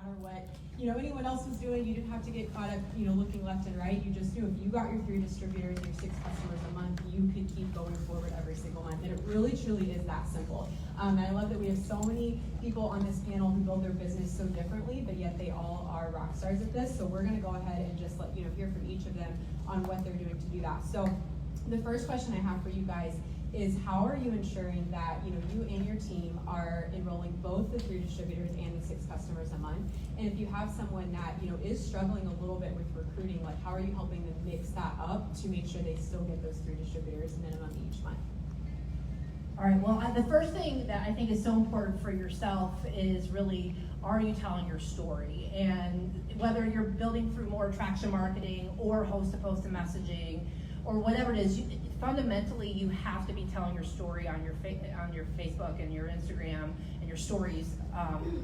matter what, anyone else was doing. You didn't have to get caught up, looking left and right. You just knew if you got your 3 distributors, your 6 customers a month, you could keep going forward every single month. And it really, truly is that simple. And I love that we have so many people on this panel who build their business so differently, but yet they all are rock stars at this. So we're gonna go ahead and just let hear from each of them on what they're doing to do that. So the first question I have for you guys is, how are you ensuring that you and your team are enrolling both the 3 distributors and the 6 customers a month? And if you have someone that is struggling a little bit with recruiting, like how are you helping them mix that up to make sure they still get those 3 distributors minimum each month? All right, well, the first thing that I think is so important for yourself is really, are you telling your story? And whether you're building through more attraction marketing or host-to-post messaging or whatever it is, fundamentally you have to be telling your story on your Facebook and your Instagram and your stories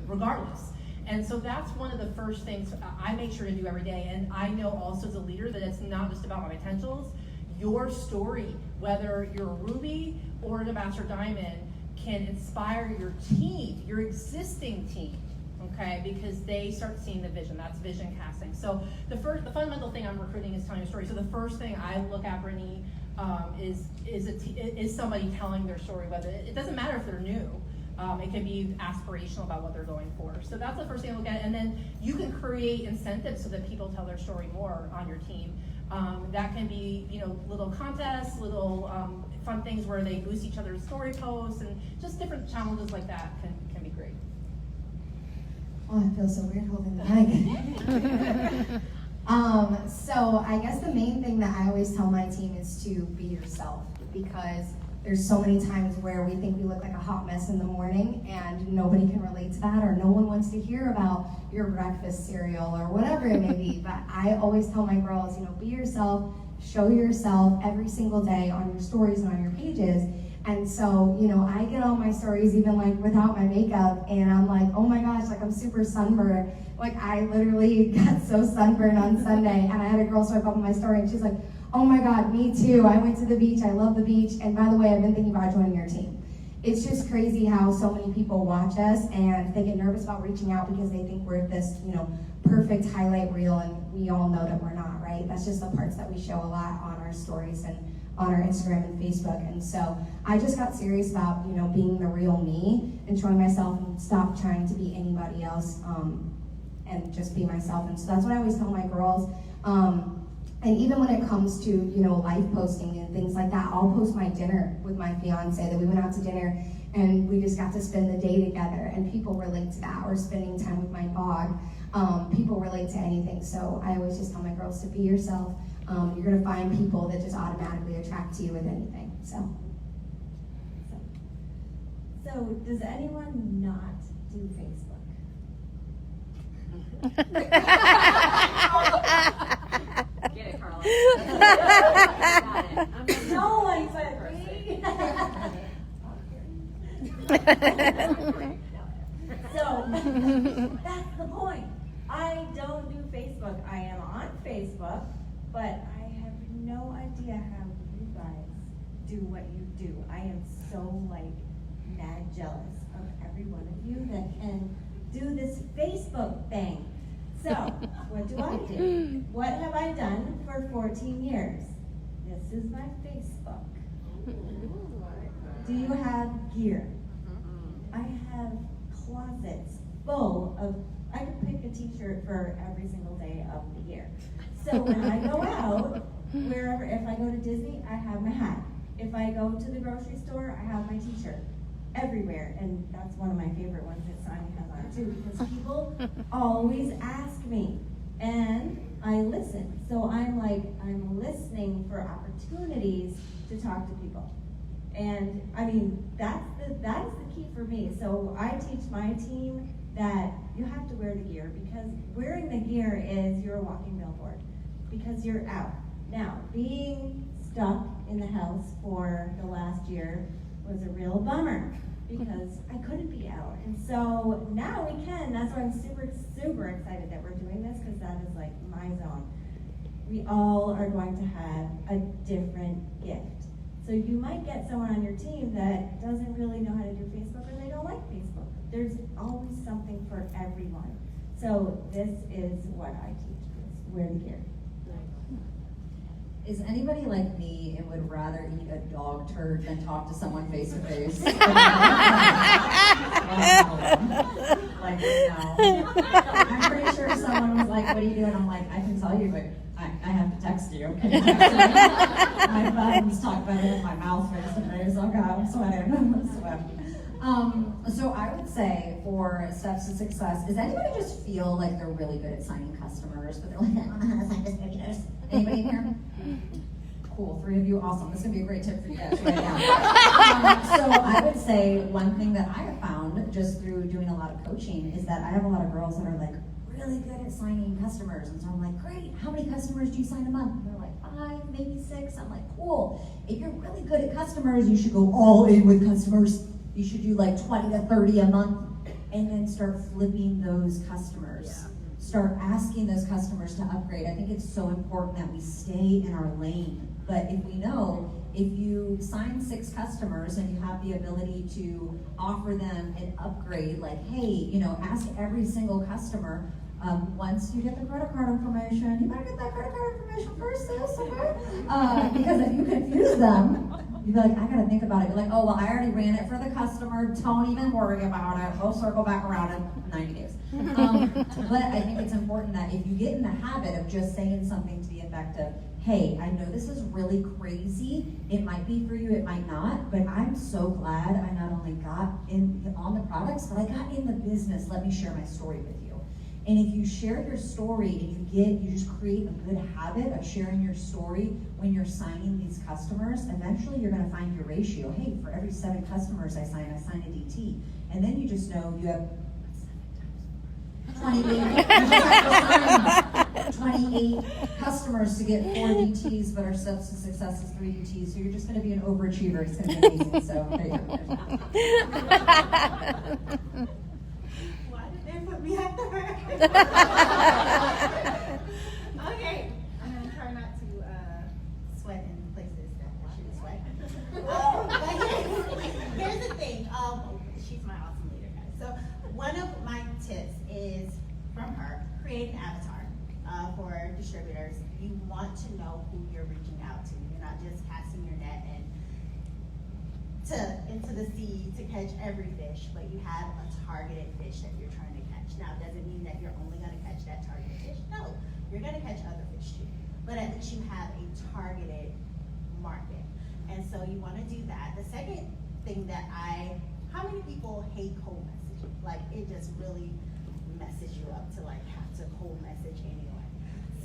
regardless. And so that's one of the first things I make sure to do every day. And I know also as a leader that it's not just about my potentials. Your story, whether you're a Ruby or an Ambassador Diamond, can inspire your team, your existing team, okay? Because they start seeing the vision. That's vision casting. So the fundamental thing I'm recruiting is telling a story. So the first thing I look at, Brittany, is somebody telling their story. Whether it doesn't matter if they're new. It can be aspirational about what they're going for. So that's the first thing I look at. And then you can create incentives so that people tell their story more on your team. That can be, little contests, little fun things where they boost each other's story posts, and just different challenges like that can be great. Oh, I feel so weird holding the mic. So I guess the main thing that I always tell my team is to be yourself, because there's so many times where we think we look like a hot mess in the morning and nobody can relate to that, or no one wants to hear about your breakfast cereal or whatever it may be. But I always tell my girls, be yourself, show yourself every single day on your stories and on your pages. And so, I get on my stories even like without my makeup, and I'm like, oh my gosh, like I'm super sunburned. Like I literally got so sunburned on Sunday, and I had a girl swipe up on my story and she's like, oh my God, me too. I went to the beach. I love the beach. And by the way, I've been thinking about joining your team. It's just crazy how so many people watch us and they get nervous about reaching out because they think we're this, perfect highlight reel, and we all know that we're not, right? That's just the parts that we show a lot on our stories and on our Instagram and Facebook. And so I just got serious about, being the real me and showing myself and stop trying to be anybody else and just be myself. And so that's what I always tell my girls. And even when it comes to, life posting and things like that, I'll post my dinner with my fiance, that we went out to dinner and we just got to spend the day together, and people relate to that, or spending time with my dog. People relate to anything. So I always just tell my girls to be yourself. You're gonna find people that just automatically attract to you with anything, so. So does anyone not do Facebook? Get it, Carla. Got it. No one said So that's the point. I don't do Facebook. I am on Facebook, but I have no idea how you guys do what you do. I am so mad jealous of every one of you that can do this Facebook thing. So, what do I do? What have I done for 14 years? This is my Facebook. Do you have gear? I have closets full of, I could pick a t-shirt for every single day of the year. So when I go out, wherever, if I go to Disney, I have my hat. If I go to the grocery store, I have my t-shirt. Everywhere, and that's one of my favorite ones that Sonny has on too, because people always ask me, and I listen. So I'm listening for opportunities to talk to people. And I mean, that is the key for me. So I teach my team that you have to wear the gear, because wearing the gear is you're a walking billboard, because you're out. Now, being stuck in the house for the last year was a real bummer, because I couldn't be out. And so now we can. That's why I'm super, super excited that we're doing this, because that is like my zone. We all are going to have a different gift. So you might get someone on your team that doesn't really know how to do Facebook, or they don't like Facebook. There's always something for everyone. So this is what I teach, is wear the gear. Is anybody like me and would rather eat a dog turd than talk to someone face to face? Like, no. I'm pretty sure someone was like, what are you doing? I'm like, I can tell you, but I have to text you. Can you text me? My thumbs talk better than my mouth face to face. Oh God, I'm sweating. I'm sweating. So I would say for steps to success, does anybody just feel like they're really good at signing customers, but they're like, I don't know how to sign distributors? Anybody in here? Cool, 3 of you, awesome. This is gonna be a great tip for you guys right now. So I would say one thing that I have found just through doing a lot of coaching is that I have a lot of girls that are like really good at signing customers. And so I'm like, great, how many customers do you sign a month? And they're like, 5, maybe 6. I'm like, cool. If you're really good at customers, you should go all in with customers. You should do like 20 to 30 a month and then start flipping those customers. Yeah. Start asking those customers to upgrade. I think it's so important that we stay in our lane. But if we know, if you sign 6 customers and you have the ability to offer them an upgrade, like, hey, you know, ask every single customer, once you get the credit card information, you better get that credit card information first, sis, okay? Because if you confuse them, you'd be like, I gotta think about it. You're like, oh, well, I already ran it for the customer. Don't even worry about it. We'll circle back around in 90 days. But I think it's important that if you get in the habit of just saying something to the effect of, hey, I know this is really crazy. It might be for you, it might not, but I'm so glad I not only got in on the products, but I got in the business. Let me share my story with you. And if you share your story and you just create a good habit of sharing your story when you're signing these customers, eventually you're gonna find your ratio. Hey, for every 7 customers I sign a DT. And then you just know you have 28 customers to get 4 DTs, but our steps to success is 3 DTs. So you're just gonna be an overachiever. It's gonna be amazing. So there you go. Why did they put me after her? Okay, I'm gonna try not to sweat in places that I shouldn't sweat. But here's the thing. She's my awesome leader, guys. So one of my tips is from her: create an avatar for distributors. You want to know who you're reaching out to. You're not just casting your net into the sea to catch every fish, but you have a targeted fish that you're trying to catch. Now, does it mean that you're only going to catch that targeted fish? No, you're going to catch other fish too. But at least you have a targeted market. And so you want to do that. The second thing that how many people hate cold messaging? Like, it just really messes you up to like have to cold message anyway.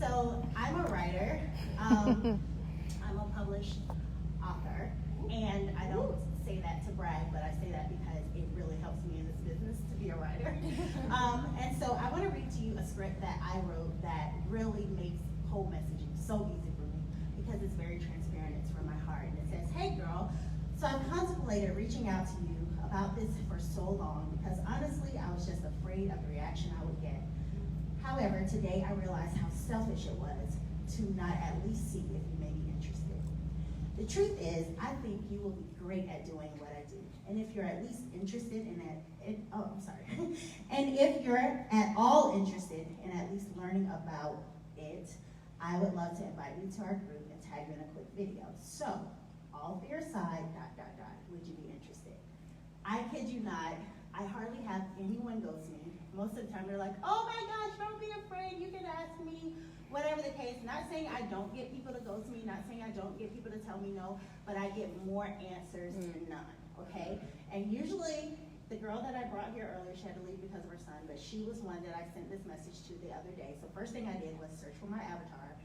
So I'm a writer. I'm a published author. And I don't say that to brag, but I say that because it really helps me in this business to be a writer. And so I want to read to you a script that I wrote that really makes cold messaging so easy for me because it's very transparent. It's from my heart. And it says, hey girl, so I've contemplated reaching out to you about this for so long because honestly, I was just afraid of the reaction I would get. However, today I realized how selfish it was to not at least see if you may be interested. The truth is, I think you will be great at doing what I do. And if you're at least interested in it, and if you're at all interested in at least learning about it, I would love to invite you to our group and tag you in a quick video. So, all for your side, ... would you be interested? I kid you not, I hardly have anyone ghost me. Most of the time they're like, oh my gosh, don't be afraid, you can ask me, whatever the case. Not saying I don't get people to ghost me, not saying I don't get people to tell me no, but I get more answers than none, okay? And usually, the girl that I brought here earlier, she had to leave because of her son, but she was one that I sent this message to the other day. So first thing I did was search for my avatar.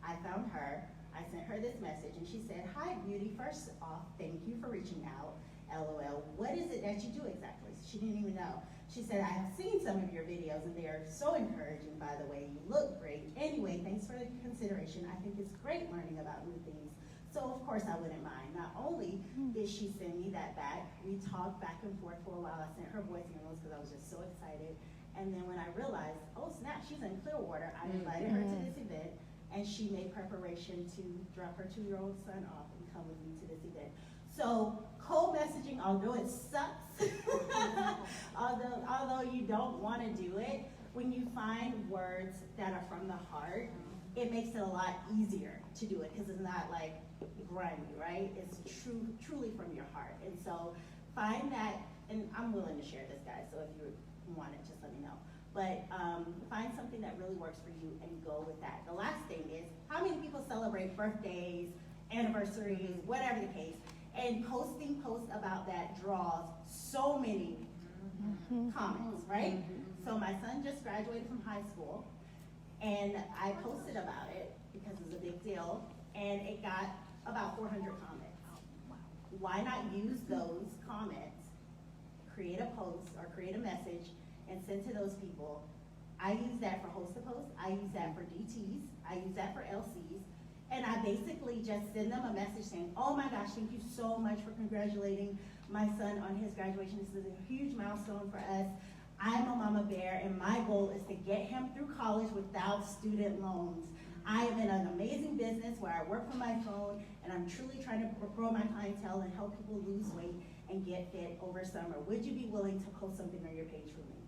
I found her, I sent her this message, and she said, hi, beauty. First off, thank you for reaching out. LOL, what is it that you do exactly? She didn't even know. She said, I have seen some of your videos and they are so encouraging, by the way. You look great. Anyway, thanks for the consideration. I think it's great learning about new things. So of course I wouldn't mind. Not only did she send me that back, we talked back and forth for a while. I sent her voice memos because I was just so excited. And then when I realized, oh snap, she's in Clearwater, I invited her to this event and she made preparation to drop her 2-year-old son off and come with me to this event. So cold messaging, although it sucks, although you don't want to do it, when you find words that are from the heart, it makes it a lot easier to do it because it's not like grimy, right? It's truly from your heart. And so find that, and I'm willing to share this, guys, so if you want it, just let me know. But find something that really works for you and go with that. The last thing is, how many people celebrate birthdays, anniversaries, whatever the case, and posting posts about that draws so many comments, right? So my son just graduated from high school, and I posted about it because it was a big deal, and it got about 400 comments. Why not use those comments, create a post or create a message, and send to those people? I use that for host to post, I use that for DTs, I use that for LCs, and I basically just send them a message saying, oh my gosh, thank you so much for congratulating my son on his graduation. This is a huge milestone for us. I'm a mama bear, and my goal is to get him through college without student loans. I am in an amazing business where I work from my phone, and I'm truly trying to grow my clientele and help people lose weight and get fit over summer. Would you be willing to post something on your page for me?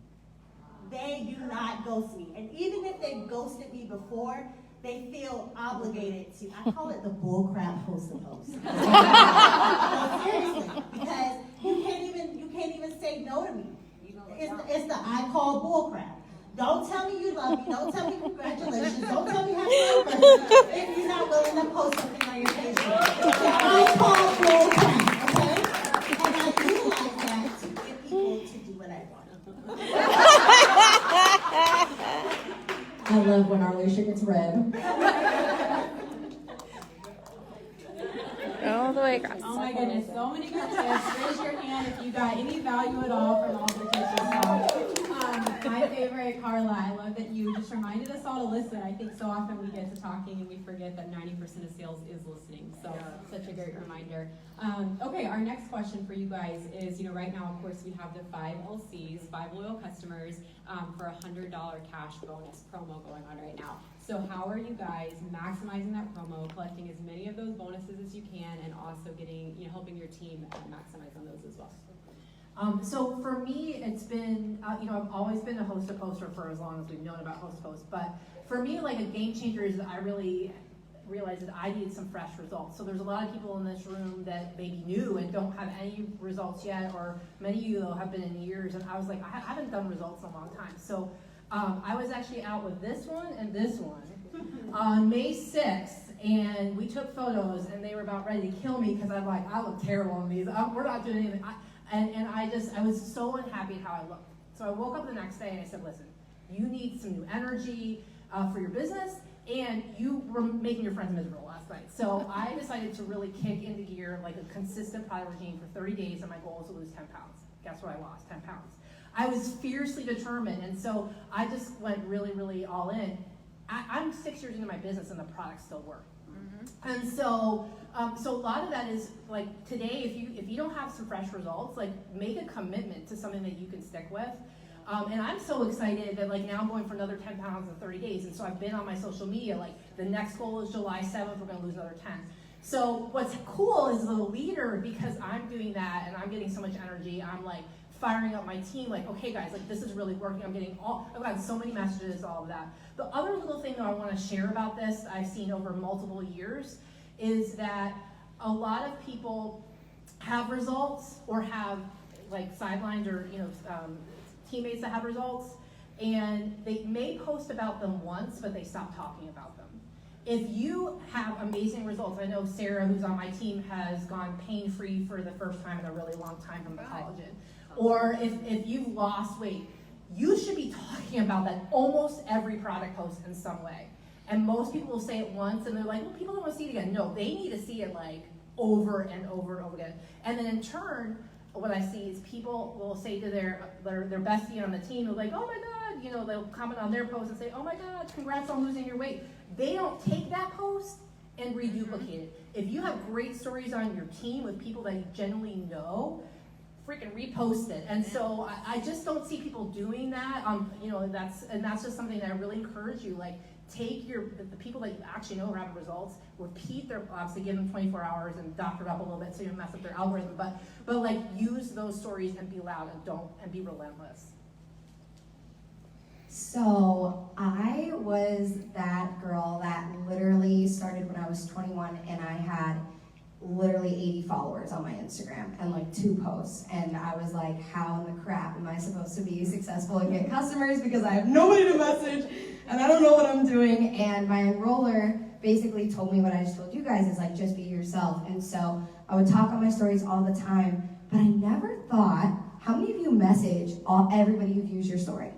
They do not ghost me. And even if they ghosted me before, they feel obligated to, I call it the bullcrap post to post. No, seriously, because you can't even say no to me. It's the I call bullcrap. Don't tell me you love me. Don't tell me congratulations. Don't tell me happy birthday if you're not willing to post something on your page. It's the I call bullcrap, okay? And I utilize that to get people to do what I want. I love when our Alicia gets red. All the way across. Oh my goodness, so many good tips. Raise your hand if you got any value at all from all the tips you saw. My favorite, Carla, I love that you just reminded us all to listen. I think so often we get to talking and we forget that 90% of sales is listening. So such a great reminder. Okay, our next question for you guys is, right now, of course, we have the 5 LCs, 5 loyal customers, for a $100 cash bonus promo going on right now. So how are you guys maximizing that promo, collecting as many of those bonuses as you can, and also getting, helping your team maximize on those as well? So for me, it's been, I've always been a host of poster for as long as we've known about host to post. But for me, like a game changer is that I really realized that I needed some fresh results. So there's a lot of people in this room that maybe new and don't have any results yet, or many of you though have been in years. And I was like, I haven't done results in a long time. So I was actually out with this one and this one on May 6th, and we took photos, and they were about ready to kill me because I'm like, I look terrible in these. We're not doing anything. And I was so unhappy at how I looked. So I woke up the next day and I said, listen, you need some new energy for your business, and you were making your friends miserable last night. So I decided to really kick into gear like a consistent product regime for 30 days, and my goal was to lose 10 pounds. Guess what I lost? 10 pounds. I was fiercely determined, and so I just went really, really all in. I'm 6 years into my business, and the products still work. And so a lot of that is like today, if you don't have some fresh results, like make a commitment to something that you can stick with. And I'm so excited that like now I'm going for another 10 pounds in 30 days. And so I've been on my social media, like the next goal is July 7th, we're gonna lose another 10. So what's cool is the leader, because I'm doing that and I'm getting so much energy, I'm like firing up my team, like, okay guys, like this is really working. I've gotten so many messages, all of that. The other little thing that I wanna share about this, I've seen over multiple years, is that a lot of people have results or have like sidelines or teammates that have results, and they may post about them once, but they stop talking about them. If you have amazing results, I know Sarah, who's on my team, has gone pain-free for the first time in a really long time from the collagen. Or if you've lost weight, you should be talking about that almost every product post in some way. And most people will say it once and they're like, well, people don't want to see it again. No, they need to see it like over and over and over again. And then in turn, what I see is people will say to their bestie on the team, they're like, oh my God, they'll comment on their post and say, oh my God, congrats on losing your weight. They don't take that post and reduplicate it. If you have great stories on your team with people that you genuinely know, freaking repost it. And so I just don't see people doing that. That's just something that I really encourage you. Like, take the people that you actually know are having results, repeat their, obviously give them 24 hours and doctor it up a little bit so you don't mess up their algorithm, but like use those stories and be loud and be relentless. So I was that girl that literally started when I was 21 and I had literally 80 followers on my Instagram and like 2 posts. And I was like, how in the crap am I supposed to be successful and get customers because I have nobody to message and I don't know what I'm doing. And my enroller basically told me what I just told you guys, is like, just be yourself. And so I would talk on my stories all the time, but I never thought, how many of you message everybody who views your story?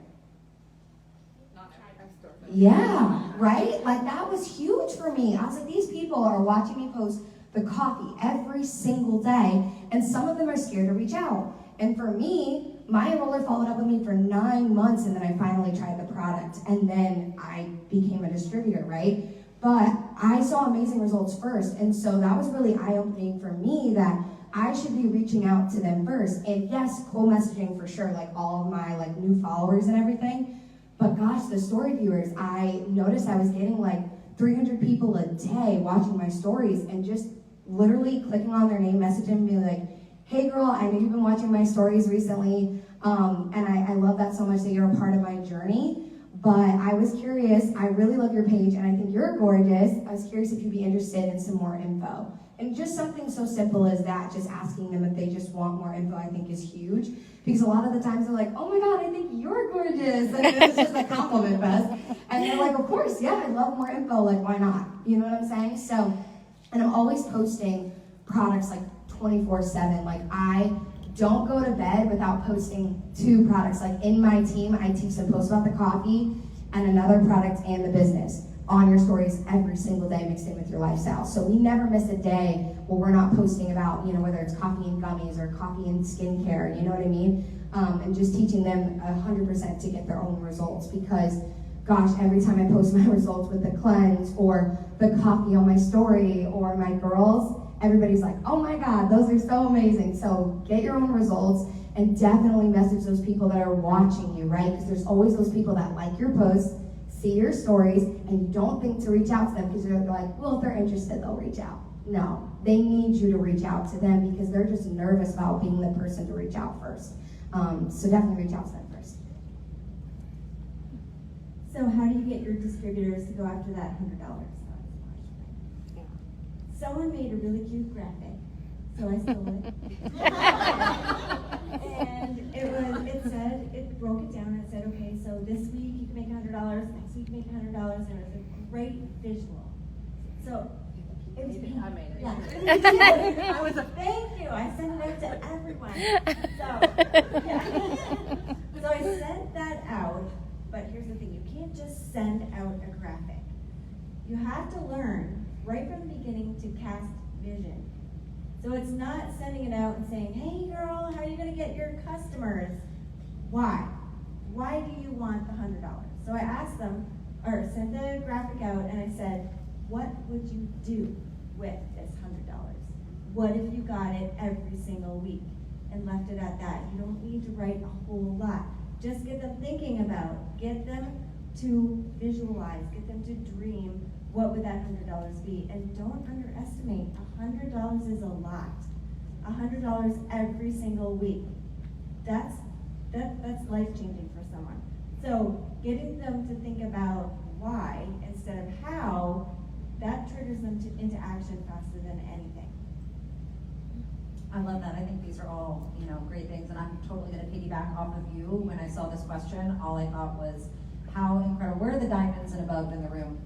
Yeah, right? Like that was huge for me. I was like, these people are watching me post the coffee every single day, and some of them are scared to reach out. And for me, my enroller followed up with me for 9 months, and then I finally tried the product, and then I became a distributor, right? But I saw amazing results first, and so that was really eye-opening for me that I should be reaching out to them first. And yes, cold messaging for sure, like all of my like new followers and everything. But gosh, the story viewers, I noticed I was getting like 300 people a day watching my stories and just literally clicking on their name, messaging and be like, hey girl, I know you've been watching my stories recently, and I love that so much that you're a part of my journey. But I was curious, I really love your page and I think you're gorgeous. I was curious if you'd be interested in some more info. And just something so simple as that, just asking them if they just want more info, I think is huge. Because a lot of the times they're like, oh my God, I think you're gorgeous. And it's just a compliment fest. And they're like, of course, yeah, I love more info, like why not? You know what I'm saying? So, and I'm always posting products like 24/7. Like I don't go to bed without posting 2 products. Like in my team, I teach them post about the coffee and another product and the business on your stories every single day mixed in with your lifestyle. So we never miss a day where we're not posting about, you know, whether it's coffee and gummies or coffee and skincare, you know what I mean? And just teaching them 100% to get their own results, because gosh, every time I post my results with the cleanse or the coffee on my story or my girls, everybody's like, oh my God, those are so amazing. So get your own results and definitely message those people that are watching you, right? Because there's always those people that like your posts, see your stories, and you don't think to reach out to them because they're like, well, if they're interested, they'll reach out. No, they need you to reach out to them because they're just nervous about being the person to reach out first. So definitely reach out to them first. So how do you get your distributors to go after that $100? Someone made a really cute graphic, so I stole it. And it broke it down and it said, okay, so this week you can make $100, next week you make $100, and it was a great visual. So it was pink. I made it. Yeah. I was a thank you. I sent it out to everyone. So yeah. So I sent that out, but here's the thing, you can't just send out a graphic. You have to learn right from the beginning to cast vision. So it's not sending it out and saying, hey girl, how are you gonna get your customers? Why? Why do you want the $100? So I asked them, or sent the graphic out and I said, what would you do with this $100? What if you got it every single week and left it at that? You don't need to write a whole lot. Just get them thinking about, get them to visualize, get them to dream, what would that $100 be? And don't underestimate, $100 is a lot. $100 every single week. That's life-changing for someone. So getting them to think about why instead of how, that triggers them into action faster than anything. I love that. I think these are all, great things, and I'm totally going to piggyback off of you. When I saw this question, all I thought was, how incredible. Where are the diamonds and above in the room?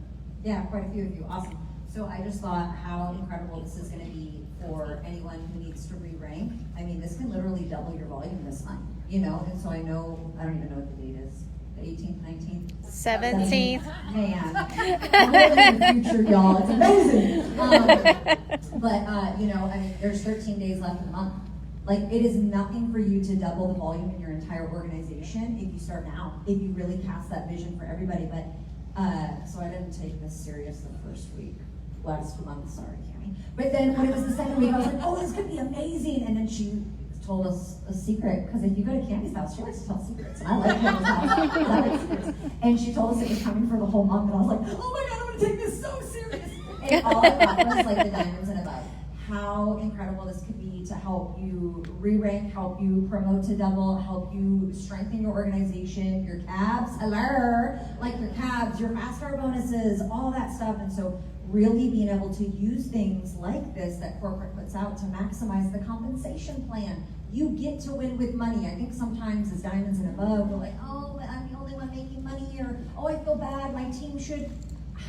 Yeah, quite a few of you. Awesome. So I just thought how incredible this is going to be for anyone who needs to re-rank. I mean, this can literally double your volume this month, and so I don't even know what the date is. The 18th, 19th? 17th. Man, I'm living in the future, y'all. It's amazing. There's 13 days left in the month. Like, it is nothing for you to double the volume in your entire organization if you start now, if you really cast that vision for everybody. But, so I didn't take this serious the first week, last month, sorry, Cammy. But then when it was the second week, I was like, oh, this could be amazing. And then she told us a secret, because if you go to Cammy's house, she likes to tell secrets, and I like Cammy's house, because I like secrets. And she told us it was coming for the whole month, and I was like, oh my God, I'm gonna take this so serious. And all I thought was like the diamonds and above. How incredible this could be to help you re-rank, help you promote to double, help you strengthen your organization, your cabs, like your cabs, your fast start bonuses, all that stuff. And so really being able to use things like this that corporate puts out to maximize the compensation plan. You get to win with money. I think sometimes as diamonds and above, we're like, oh, but I'm the only one making money, or oh, I feel bad, my team should.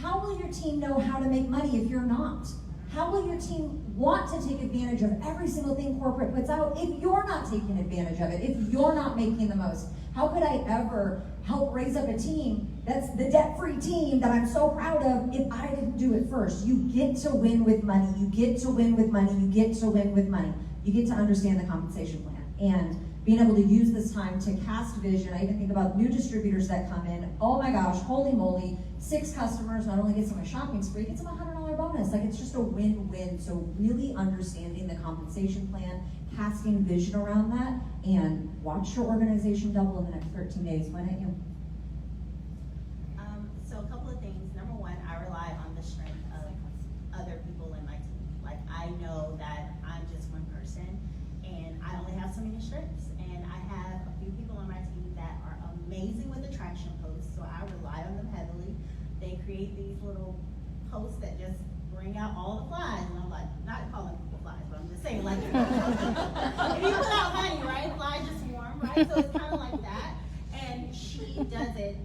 How will your team know how to make money if you're not? How will your team want to take advantage of every single thing corporate puts out if you're not taking advantage of it, if you're not making the most? How could I ever help raise up a team that's the debt-free team that I'm so proud of if I didn't do it first? You get to win with money. You get to win with money. You get to win with money. You get to understand the compensation plan. And being able to use this time to cast vision. I even think about new distributors that come in. Oh my gosh, holy moly, 6 customers not only gets them a shopping spree, gets them a $100 bonus. Like, it's just a win-win. So really understanding the compensation plan, casting vision around that, and watch your organization double in the next 13 days. Why don't you? So a couple of things. Number one, I rely on the strength of other people in my team. Like, I know that I'm just one person and I only have so many strengths. And I have a few people on my team that are amazing with attraction posts, so I rely on them heavily. They create these little posts that just bring out all the flies, and I'm like, not calling people flies, but I'm just saying, like, if you put out honey, right, flies just swarm, right? So it's kind of like that. And she does it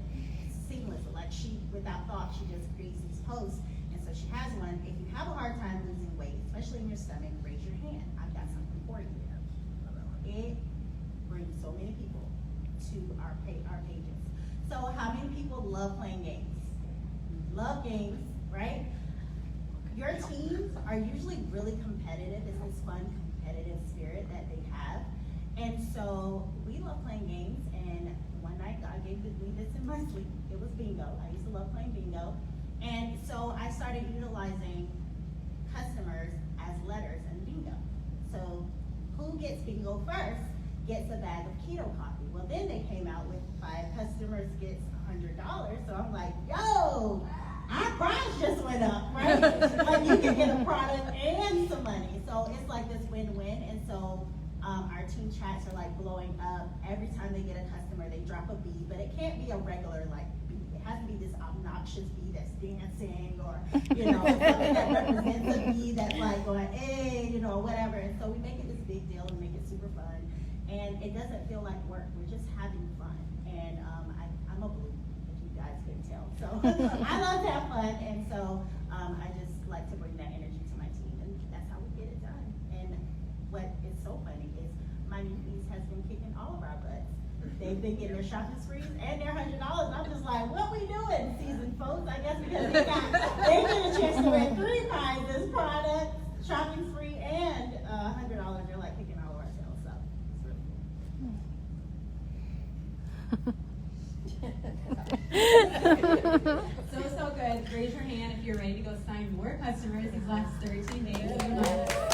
seamlessly, like, without thought, she just creates these posts. And so she has one. If you have a hard time losing weight, especially in your stomach, raise your hand. I've got something for you there. It brings so many people to our pages. So how many people love playing games? Love games, right? Your teams are usually really competitive. It's this fun, competitive spirit that they have. And so we love playing games. And one night God gave me this in my sleep. It was bingo. I used to love playing bingo. And so I started utilizing customers as letters in bingo. So who gets bingo first gets a bag of keto coffee. Well, then they came out with 5 customers gets $100. So I'm like, yo, our price just went up, right? Like, you can get a product and some money. So it's like this win-win. And so our team chats are like blowing up. Every time they get a customer, they drop a bee, but it can't be a regular like bee. It has to be this obnoxious bee that's dancing, or, you know, something that represents a bee that's like going, hey, you know, whatever. And so we make it this big deal and make it super fun. And it doesn't feel like work. We're just having fun. And I'm a blue, if you guys couldn't tell. So I love to have fun. And so I just like to bring that energy to my team. And that's how we get it done. And what is so funny is my newbies has been kicking all of our butts. They've been getting their shopping sprees and their $100. I'm just like, what we doing? Seasoned folks, I guess, because they get a chance to win 3 prizes, products, shopping spree, and $100. They're like kicking all of our sales. So it's really cool. So good. Raise your hand if you're ready to go sign more customers these last 13 days.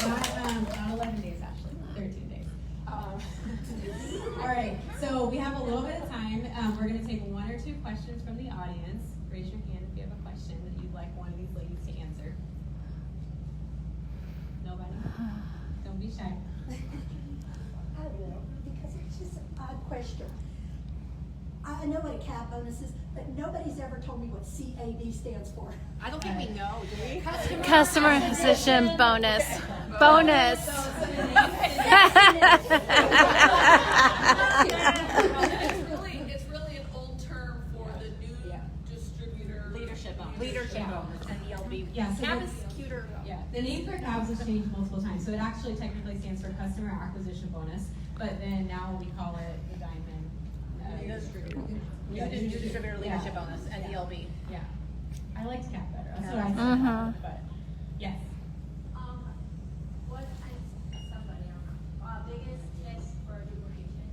Not 11 days, actually. 13 days. All right. So we have a little bit of time. We're going to take 1 or 2 questions from the audience. Raise your hand if you have a question that you'd like one of these ladies to answer. Nobody? Don't be shy. I will, because it's just an odd question. I know what a CAB bonus is, but nobody's ever told me what CAB stands for. I don't think we know, do we? Customer acquisition bonus. Bonus. It's really an old term for the new distributor. Leadership bonus. Leadership bonus and ELB. Yeah, so CAB the- is cuter. Yeah, the name for CABS has changed multiple times, so it actually technically stands for Customer Acquisition Bonus, but then now we call it the Diamond. New distributor leadership bonus and ELB. Yeah, I liked CAB better, that's what I Mhm. said, but, yes. What is somebody biggest test for duplication?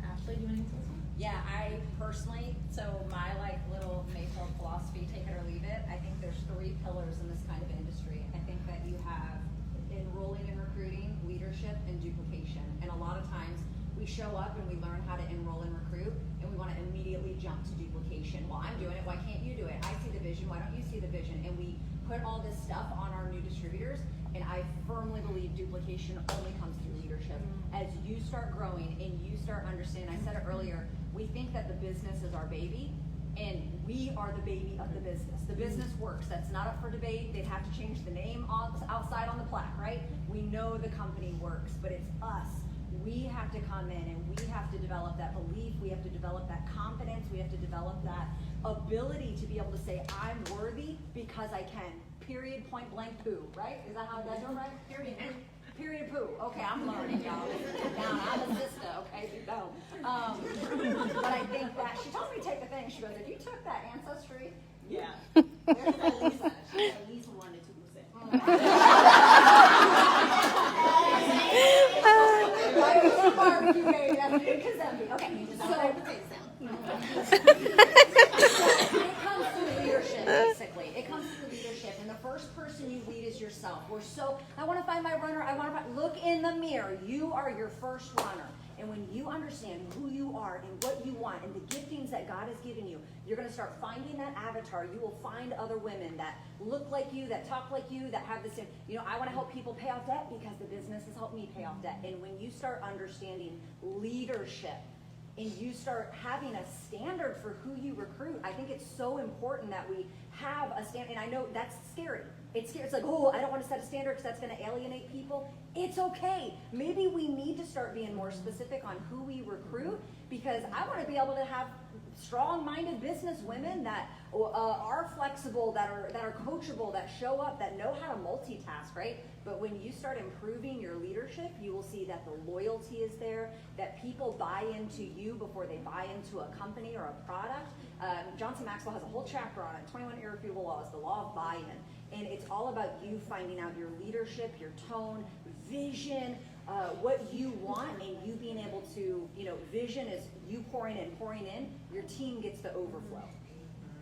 Ashley, do you want to answer this one? Yeah, I personally, so my like little Mayfield philosophy, take it or leave it, I think there's 3 pillars in this kind of industry. I think that you have enrolling and recruiting, leadership, and duplication. And a lot of times we show up and we learn how to enroll and recruit, and we want to immediately jump to duplication. Well, I'm doing it, why can't you do it? I see the vision, why don't you see the vision? And we put all this stuff on our new distributors, And I firmly believe duplication only comes through leadership. As you start growing and you start understanding, I said it earlier, we think that the business is our baby, and we are the baby of the business. The business works. That's not up for debate. They'd have to change the name outside on the plaque, right? We know the company works, but it's us. We have to come in and we have to develop that belief. We have to develop that confidence. We have to develop that ability to be able to say, I'm worthy because I can. Period, point blank, poo, right? Is that how that's doing, right? Period. Period, poo. Okay, I'm learning, y'all. Down, I'm a sister, okay, you don't. But I think that, she told me to take the thing, she goes, if you took that ancestry. Yeah. There's at least 1 to 2%. Barbecue, baby, that's good, Kazembe. Okay, so it comes through leadership, basically. It comes through leadership, and the first person you lead is yourself. I want to find my runner. Look in the mirror. You are your first runner. And when you understand who you are and what you want and the giftings that God has given you, you're going to start finding that avatar. You will find other women that look like you, that talk like you, that have the same, I want to help people pay off debt because the business has helped me pay off debt. And when you start understanding leadership, and you start having a standard for who you recruit, I think it's so important that we have a standard. And I know that's scary. It's scary. It's like, oh, I don't want to set a standard because that's going to alienate people. It's okay. Maybe we need to start being more specific on who we recruit, because I want to be able to have strong-minded business women that are flexible, that are coachable, that show up, that know how to multitask, right? But when you start improving your leadership, you will see that the loyalty is there, that people buy into you before they buy into a company or a product. Johnson Maxwell has a whole chapter on it, 21 Irrefutable Laws, the law of buy-in. And it's all about you finding out your leadership, your tone, vision, what you want, and you being able to, vision is you pouring in, your team gets to overflow.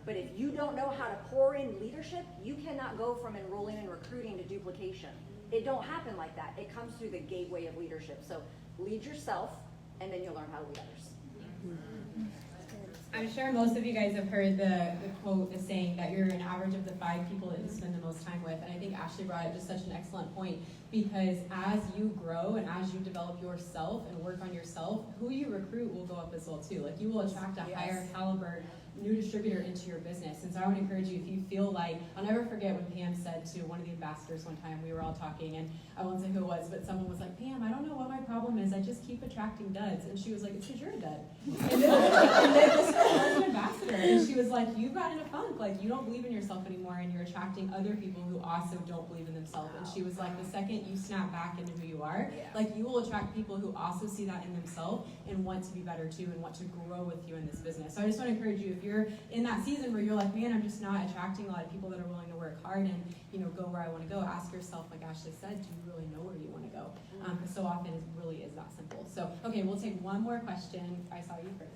But if you don't know how to pour in leadership, you cannot go from enrolling and recruiting to duplication. It don't happen like that. It comes through the gateway of leadership. So lead yourself, and then you'll learn how to lead others. I'm sure most of you guys have heard the quote, the saying that you're an average of the 5 people that you spend the most time with. And I think Ashley brought up just such an excellent point, because as you grow and as you develop yourself and work on yourself, who you recruit will go up as well too. Like, you will attract a higher caliber new distributor into your business. And so I would encourage you, if you feel like, I'll never forget when Pam said to one of the ambassadors one time, we were all talking, and I won't say who it was, but someone was like, Pam, I don't know what my problem is, I just keep attracting duds. And she was like, it's because you're a dud. And this girl was an ambassador, and she was like, you've gotten a funk, like, you don't believe in yourself anymore, and you're attracting other people who also don't believe in themselves. And she was like, the second you snap back into who you are, like, you will attract people who also see that in themselves and want to be better too, and want to grow with you in this business. So I just want to encourage you, if you're in that season where you're like, man, I'm just not attracting a lot of people that are willing to work hard and, go where I want to go, ask yourself, like Ashley said, do you really know where you want to go? Because so often it really is that simple. So, okay, we'll take one more question. I saw you first.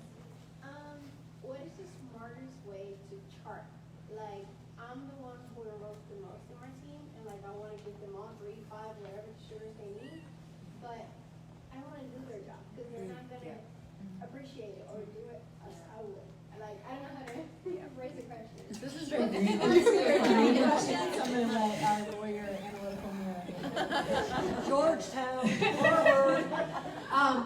What is the smartest way to chart? Like, I'm the one who enrolls the most in my team, and like, I want to give them all 3, 5, whatever sugars they need, but I want to do their job, because they're not going to appreciate it or do it as I would. Like, I don't know how to phrase the question. This is very great. Questions. I'm going to let our lawyer analytical mirror. Georgetown.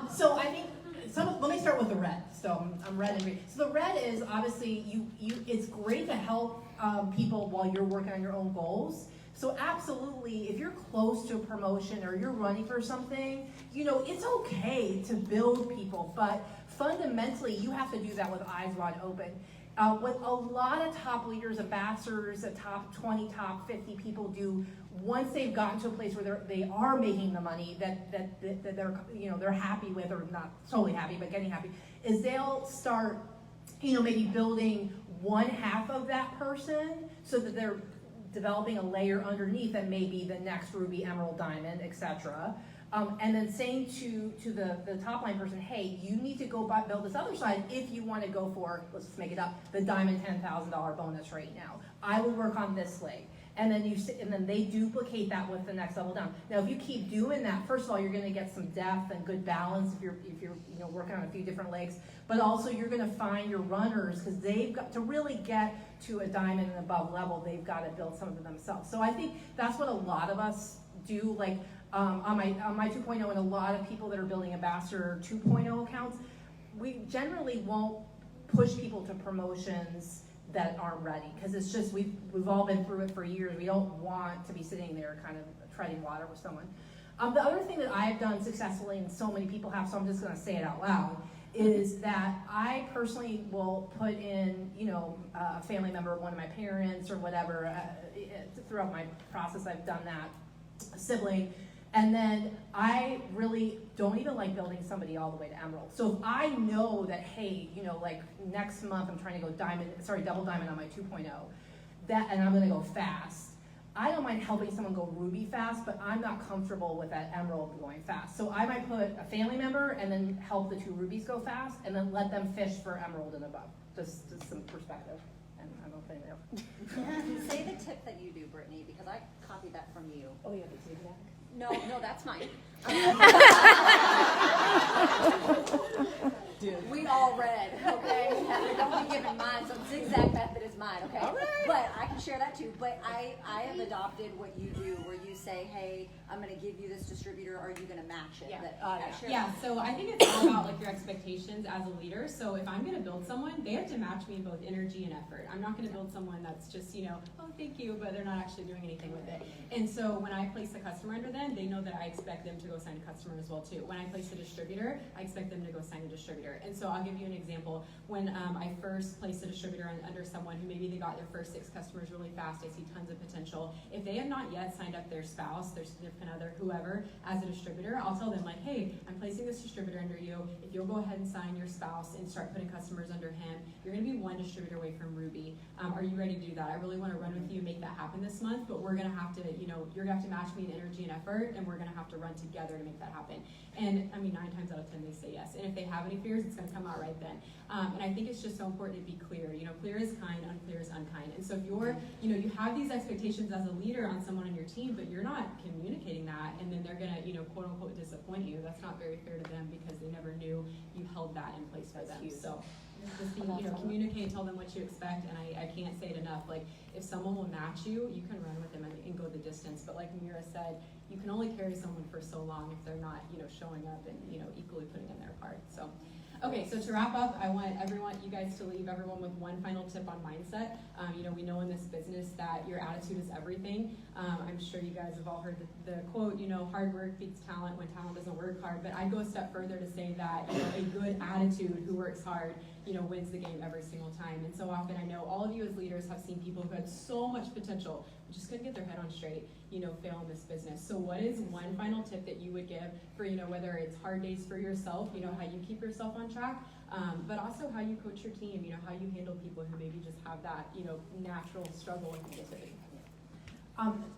So I think let me start with the red. So I'm red and green. So the red is obviously it's great to help people while you're working on your own goals. So absolutely, if you're close to a promotion or you're running for something, it's okay to build people, but fundamentally you have to do that with eyes wide open. What a lot of top leaders, ambassadors, the top 20, top 50 people do once they've gotten to a place where they are making the money that they're happy with, or not totally happy, but getting happy, is they'll start, maybe building one half of that person so that they're developing a layer underneath that may be the next ruby, emerald, diamond, etc. And then saying to the top line person, hey, you need to go build this other side if you want to go for, let's just make it up, the diamond $10,000 bonus right now. I will work on this leg. And then they duplicate that with the next level down. Now, if you keep doing that, first of all, you're going to get some depth and good balance if you're working on a few different legs. But also, you're going to find your runners, because they've got to really get to a diamond and above level. They've got to build some of them themselves. So I think that's what a lot of us do, like, on my 2.0 and a lot of people that are building Ambassador 2.0 accounts, we generally won't push people to promotions that aren't ready, because it's just, we've all been through it for years. We don't want to be sitting there kind of treading water with someone. The other thing that I've done successfully, and so many people have, so I'm just gonna say it out loud, is that I personally will put in, you know, a family member, one of my parents or whatever, throughout my process I've done that, a sibling, and then I really don't even like building somebody all the way to Emerald. So if I know that, hey, you know, like next month I'm trying to go double diamond on my 2.0, and I'm gonna go fast, I don't mind helping someone go Ruby fast, but I'm not comfortable with that Emerald going fast. So I might put a family member and then help the 2 Rubies go fast, and then let them fish for Emerald and above. Just some perspective. And I'm opening it up. Say the tip that you do, Brittany, because I copied that from you. Oh, yeah, the zigzag. No, that's mine. We all read, okay? Don't be giving mine, so zigzag method is mine, okay? All right. But I can share that too. But I have adopted what you do, where you say, hey, I'm gonna give you this distributor, are you gonna match it? Yeah. Share Yeah, that. so I think it's all about like your expectations as a leader. So if I'm gonna build someone, they have to match me in both energy and effort. I'm not gonna build someone that's just, you know, oh, thank you, but they're not actually doing anything with it. And so when I place a customer under them, they know that I expect them to go sign a customer as well too. When I place a distributor, I expect them to go sign a distributor. And so I'll give you an example. When I first placed a distributor under someone who maybe they got their first 6 customers really fast, I see tons of potential. If they have not yet signed up their spouse, their significant other, whoever, as a distributor, I'll tell them like, hey, I'm placing this distributor under you. If you'll go ahead and sign your spouse and start putting customers under him, you're gonna be 1 distributor away from Ruby. Are you ready to do that? I really wanna run with you and make that happen this month, but we're gonna have to, you know, you're gonna have to match me in energy and effort, and we're gonna have to run together to make that happen. And I mean, 9 times out of 10 they say yes. And if they have any fears, it's gonna come out right then. And I think it's just so important to be clear. You know, clear is kind, unclear is unkind. And so if you're, you know, you have these expectations as a leader on someone on your team, but you're not communicating that, and then they're gonna, you know, quote unquote disappoint you, that's not very fair to them because they never knew you held that in place for them. So just be, you know, communicate, tell them what you expect, and I can't say it enough. Like, if someone will match you, you can run with them and go the distance. But like Mira said, you can only carry someone for so long if they're not, you know, showing up and, you know, equally putting in their part. So, okay, so to wrap up, I want you guys to leave everyone with one final tip on mindset. You know, we know in this business that your attitude is everything. I'm sure you guys have all heard the quote, you know, hard work beats talent when talent doesn't work hard. But I'd go a step further to say that, you know, a good attitude who works hard, you know, wins the game every single time. And so often I know all of you as leaders have seen people who had so much potential, but just couldn't get their head on straight, you know, fail in this business. So what is one final tip that you would give for, you know, whether it's hard days for yourself, you know, how you keep yourself on track, but also how you coach your team, you know, how you handle people who maybe just have that, you know, natural struggle and negativity.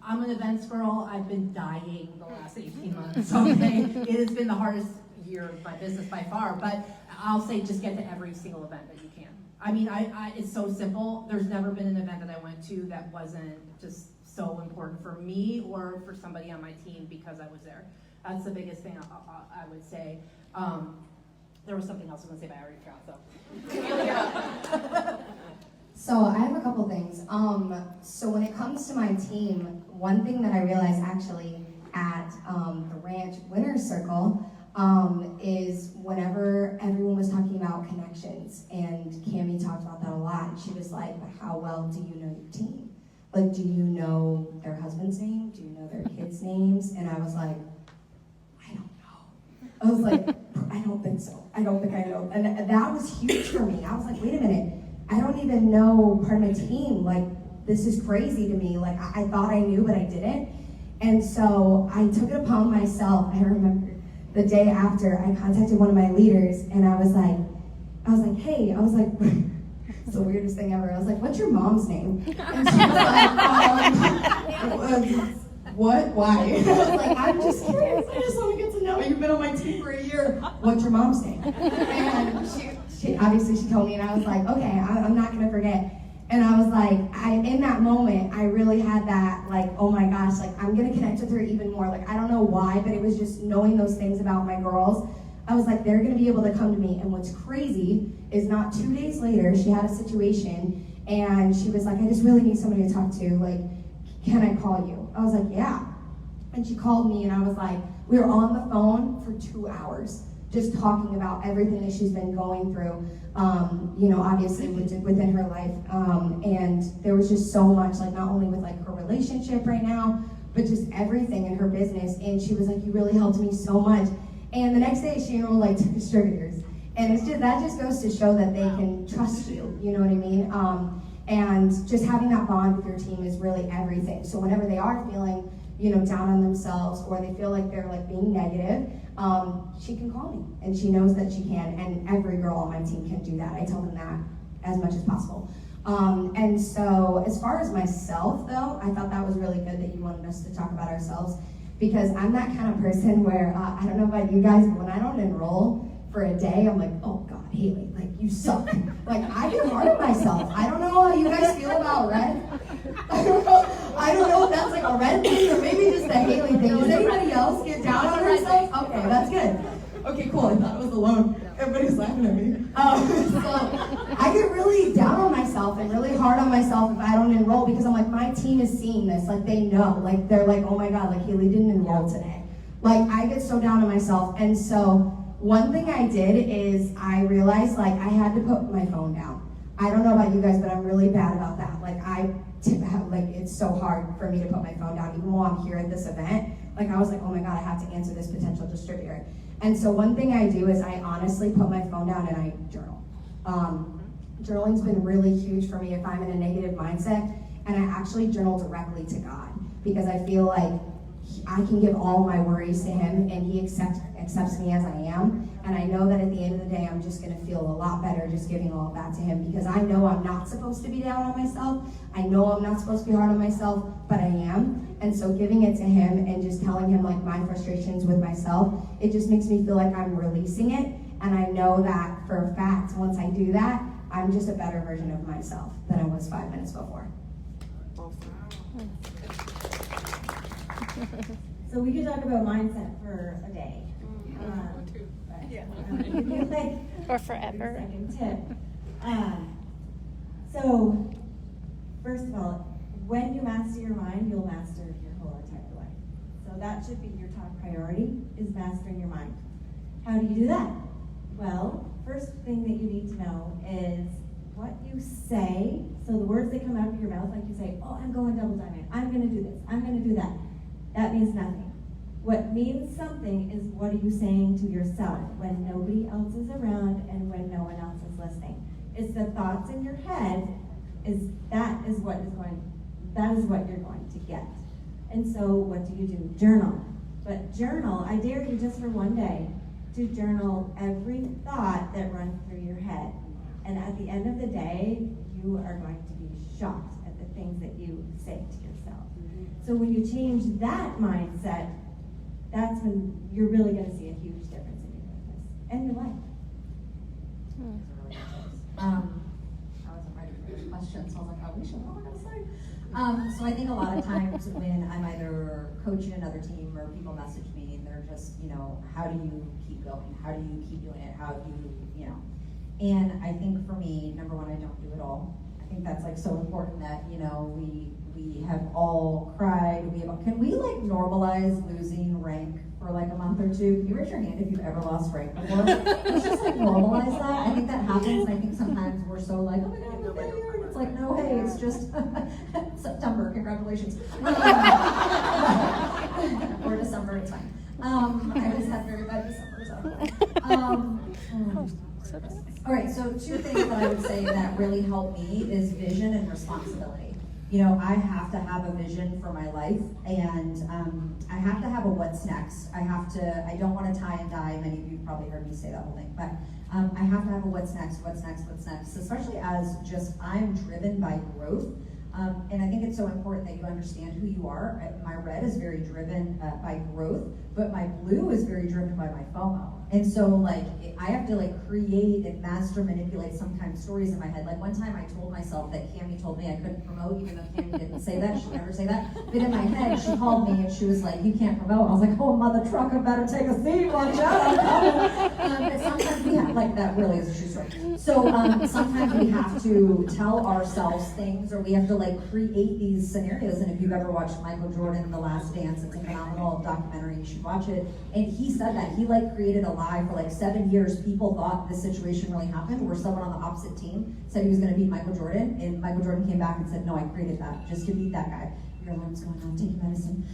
I'm an events girl. I've been dying the last 18 months, okay? It has been the hardest year of my business by far, but I'll say just get to every single event that you can. I mean, it's so simple. There's never been an event that I went to that wasn't just so important for me or for somebody on my team because I was there. That's the biggest thing I would say. There was something else I was going to say, but I already forgot, so. So I have a couple things. So when it comes to my team, one thing that I realized actually at the Ranch Winners Circle is whenever everyone was talking about connections, and Cammie talked about that a lot, and she was like, but how well do you know your team? Like, do you know their husband's name? Do you know their kids' names? And I was like, I don't know. I was like, I don't think so. I don't think I know. And that was huge for me. I was like, wait a minute. I don't even know part of my team. Like, this is crazy to me. Like, I thought I knew, but I didn't. And so I took it upon myself. I remember the day after, I contacted one of my leaders, and I was like, hey, it's the weirdest thing ever. I was like, what's your mom's name? And she was like, what? Why? I was like, I'm just curious. I just want to get to know you. You've been on my team for a year. What's your mom's name? And she obviously told me, and I was like, okay, I'm not going to forget. And I was like, in that moment, I really had that, like, oh my gosh, like, I'm going to connect with her even more. Like, I don't know why, but it was just knowing those things about my girls. I was like, they're going to be able to come to me. And what's crazy is not 2 days later, she had a situation, and she was like, I just really need somebody to talk to. Like, can I call you? I was like, yeah. And she called me, and I was like, we were on the phone for 2 hours, just talking about everything that she's been going through, obviously within her life. And there was just so much, like not only with like her relationship right now, but just everything in her business. And she was like, you really helped me so much. And the next day she enrolled like 2 distributors. And that just goes to show that they can trust you, you know what I mean? And just having that bond with your team is really everything. So whenever they are feeling, down on themselves, or they feel like they're like being negative, she can call me, and she knows that she can, and every girl on my team can do that. I tell them that as much as possible. And so as far as myself though, I thought that was really good that you wanted us to talk about ourselves, because I'm that kind of person where, I don't know about you guys, but when I don't enroll for a day, I'm like, oh God, Haley, like you suck. Like I get hard on myself. I don't know how you guys feel about red. I don't know if that's like a red thing or maybe just a Haley thing. Does anybody else get down on herself? Okay, that's good. Okay, cool. I thought it was alone. Everybody's laughing at me. So I get really down on myself and really hard on myself if I don't enroll, because I'm like, my team is seeing this. Like they know. Like they're like, oh my God, like Haley didn't enroll today. Like I get so down on myself. And so one thing I did is I realized like I had to put my phone down. I don't know about you guys, but I'm really bad about that. Like it's so hard for me to put my phone down, even while I'm here at this event. Like I was like, oh my God, I have to answer this potential distributor. And so one thing I do is I honestly put my phone down and I journal. Journaling's been really huge for me if I'm in a negative mindset, and I actually journal directly to God, because I feel like I can give all my worries to Him, and He accepts me as I am. And I know that at the end of the day, I'm just gonna feel a lot better just giving all of that to Him, because I know I'm not supposed to be down on myself. I know I'm not supposed to be hard on myself, but I am. And so giving it to Him and just telling Him like my frustrations with myself, it just makes me feel like I'm releasing it. And I know that for a fact, once I do that, I'm just a better version of myself than I was 5 minutes before. So we could talk about mindset for a day. Or forever. Second tip. So, first of all, when you master your mind, you'll master your whole entire life. So that should be your top priority, is mastering your mind. How do you do that? Well, first thing that you need to know is what you say. So the words that come out of your mouth, like you say, oh, I'm going double diamond, I'm gonna do this, I'm gonna do that. That means nothing. What means something is what are you saying to yourself when nobody else is around and when no one else is listening. It's the thoughts in your head, that is what you're going to get. And so what do? Journal. But journal, I dare you just for one day to journal every thought that runs through your head. And at the end of the day, you are going to be shocked at the things that you say to yourself. So when you change that mindset, that's when you're really going to see a huge difference in your business and your life. I wasn't ready for this question, so I was like, oh, what am I going to say? So I think a lot of times when I'm either coaching another team or people message me and they're just, how do you keep going? How do you keep doing it? How do you, And I think for me, number one, I don't do it all. I think that's like so important that, we have all cried. Can we like normalize losing rank for like a month or two? Can you raise your hand if you've ever lost rank before? Let's just like normalize that. I think that happens, and I think sometimes we're so like, oh my God, I'm a failure. And it's like, no, hey, it's just September, congratulations. Or December, it's fine. I just had very bad December, so. All right, so 2 things that I would say that really help me is vision and responsibility. I have to have a vision for my life, and I have to have a what's next. I don't want to tie and dye. Many of you probably heard me say that whole thing, but I have to have a what's next, especially as just I'm driven by growth. And I think it's so important that you understand who you are. My red is very driven by growth, but my blue is very driven by my FOMO. And so like, I have to like create and master manipulate sometimes stories in my head. Like one time I told myself that Cammie told me I couldn't promote, even though Cammie didn't say that, she'd never say that. But in my head, she called me and she was like, you can't promote. I was like, oh, mother trucker, better take a seat, watch out. But sometimes we have like that really is a true story. So sometimes we have to tell ourselves things, or we have to like create these scenarios. And if you've ever watched Michael Jordan, The Last Dance, it's a phenomenal documentary, you should watch it. And he said that he like created a lie for like 7 years. People thought this situation really happened, where someone on the opposite team said he was gonna beat Michael Jordan, and Michael Jordan came back and said, no, I created that just to beat that guy. Your alarm's going on, take your medicine.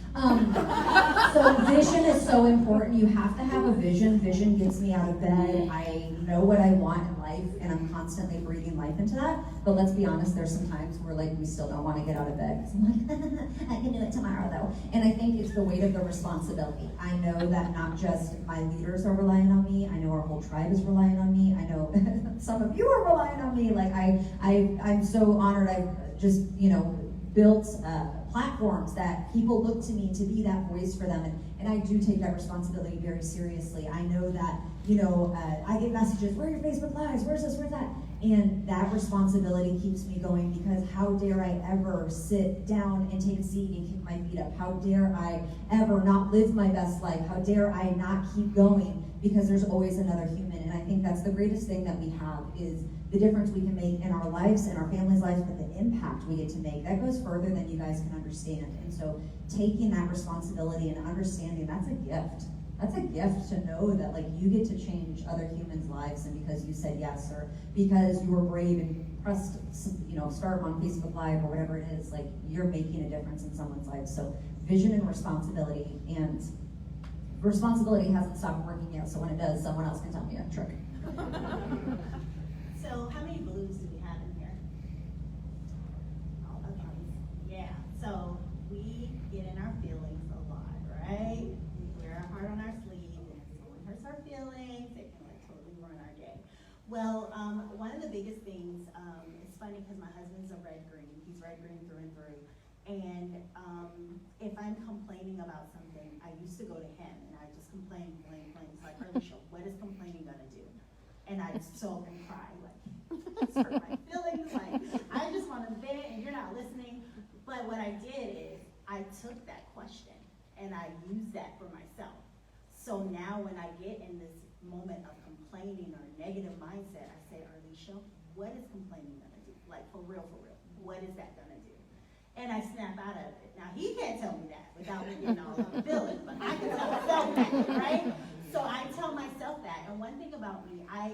So vision is so important. You have to have a vision. Vision gets me out of bed. I know what I want in life, and I'm constantly breathing life into that. But let's be honest, there's some times where like we still don't want to get out of bed. I'm like, I can do it tomorrow though. And I think it's the weight of the responsibility. I know that not just my leaders are relying on me. I know our whole tribe is relying on me. I know some of you are relying on me. Like I'm so honored. I've just, built platforms that people look to me to be that voice for them, and I do take that responsibility very seriously. I know that, I get messages, where are your Facebook Lives, where's this, where's that? And that responsibility keeps me going, because how dare I ever sit down and take a seat and kick my feet up? How dare I ever not live my best life? How dare I not keep going? Because there's always another human, and I think that's the greatest thing that we have, is the difference we can make in our lives and our families' lives, but the impact we get to make, that goes further than you guys can understand. And so taking that responsibility and understanding, that's a gift. That's a gift to know that like you get to change other humans' lives, and because you said yes, or because you were brave and pressed, start on Facebook Live or whatever it is, like you're making a difference in someone's life. So vision and responsibility, and responsibility hasn't stopped working yet, so when it does, someone else can tell me a trick. So how many balloons do we have in here? Oh, okay. Yeah, so we get in our feelings a lot, right? We wear our heart on our sleeve, and if someone hurts our feelings, it can like totally ruin our day. Well, one of the biggest things, it's funny because my husband's a red-green. He's red-green through and through. And if I'm complaining about something, I used to go to him and I just complain. It's like, Alicia, what is complaining gonna do? And I'd sob and cry, like, it's hurt my feelings, like, I just want to vent and you're not listening. But what I did is, I took that question and I used that for myself. So now when I get in this moment of complaining or negative mindset, I say, Alicia, what is complaining gonna do? Like, for real, what is that gonna do? And I snap out of it. Now, he can't tell me that without me getting all up feelings, but I can tell myself that, right? So I tell myself that. And one thing about me, I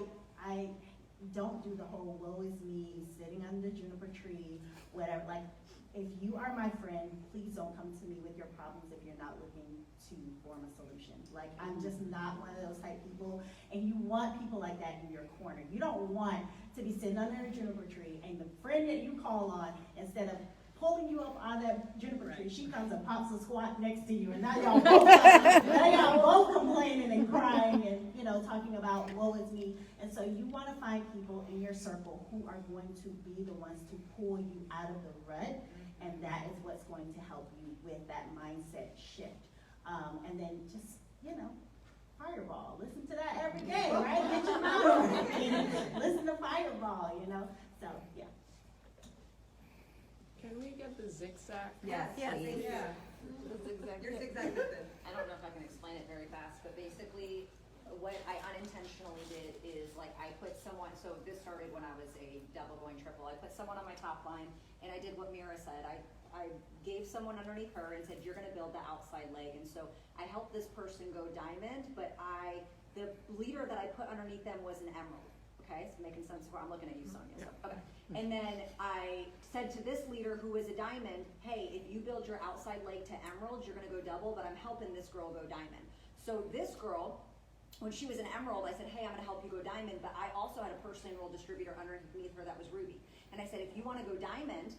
don't do the whole woe is me, sitting under the juniper tree, whatever. Like, if you are my friend, please don't come to me with your problems if you're not looking to form a solution. Like, I'm just not one of those type people. And you want people like that in your corner. You don't want to be sitting under a juniper tree and the friend that you call on, instead of pulling you up on that juniper tree, she comes and pops a squat next to you, and now y'all both complaining and crying and talking about woe is me. And so you want to find people in your circle who are going to be the ones to pull you out of the rut, and that is what's going to help you with that mindset shift. And then just Fireball. Listen to that every day, right? Get your mouth working. Listen to Fireball. So yeah. Can we get the zigzag? Yes. Yeah. The zigzag. Your zigzag method. I don't know if I can explain it very fast, but basically, what I unintentionally did is I put someone. So this started when I was a double going triple. I put someone on my top line, and I did what Mira said. I gave someone underneath her and said, "You're going to build the outside leg." And so I helped this person go diamond, but the leader that I put underneath them was an emerald. Okay, it's making sense. I'm looking at you, Sonia. So, okay. And then I said to this leader who was a diamond, hey, if you build your outside leg to emerald, you're going to go double, but I'm helping this girl go diamond. So this girl, when she was an emerald, I said, hey, I'm going to help you go diamond, but I also had a personally enrolled distributor underneath her that was ruby. And I said, if you want to go diamond,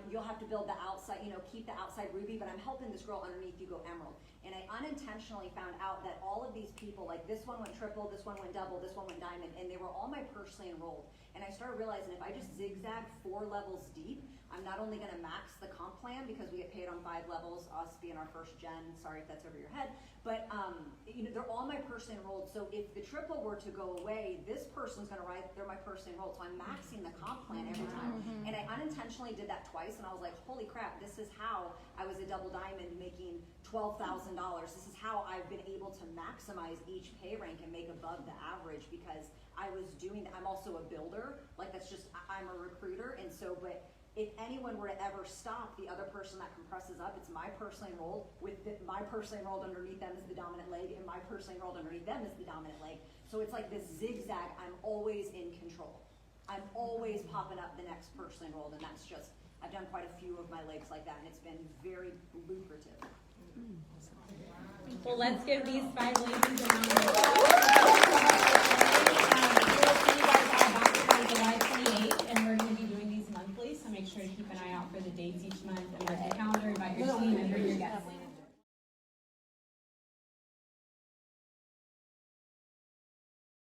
you'll have to build the outside, keep the outside ruby, but I'm helping this girl underneath you go emerald. And I unintentionally found out that all of these people, like this one went triple, this one went double, this one went diamond, and they were all my personally enrolled. And I started realizing if I just zigzag 4 levels deep, I'm not only going to max the comp plan because we get paid on 5 levels, us being our first gen, sorry if that's over your head, But, you know, they're all my personally enrolled, so if the triple were to go away, this person's gonna write, they're my personally enrolled, so I'm maxing the comp plan every time. And I unintentionally did that twice, and I was like, holy crap, this is how I was a double diamond making $12,000. This is how I've been able to maximize each pay rank and make above the average, because I was doing that. I'm also a builder, like that's just, I'm a recruiter, and so, but if anyone were to ever stop the other person that compresses up, it's my personally enrolled with my personally enrolled underneath them is the dominant leg, and my personally enrolled underneath them is the dominant leg. So it's like this zigzag. I'm always in control. I'm always popping up the next personally enrolled, and that's just, I've done quite a few of my legs like that, and it's been very lucrative. Well, let's give these 5 ladies a round of applause.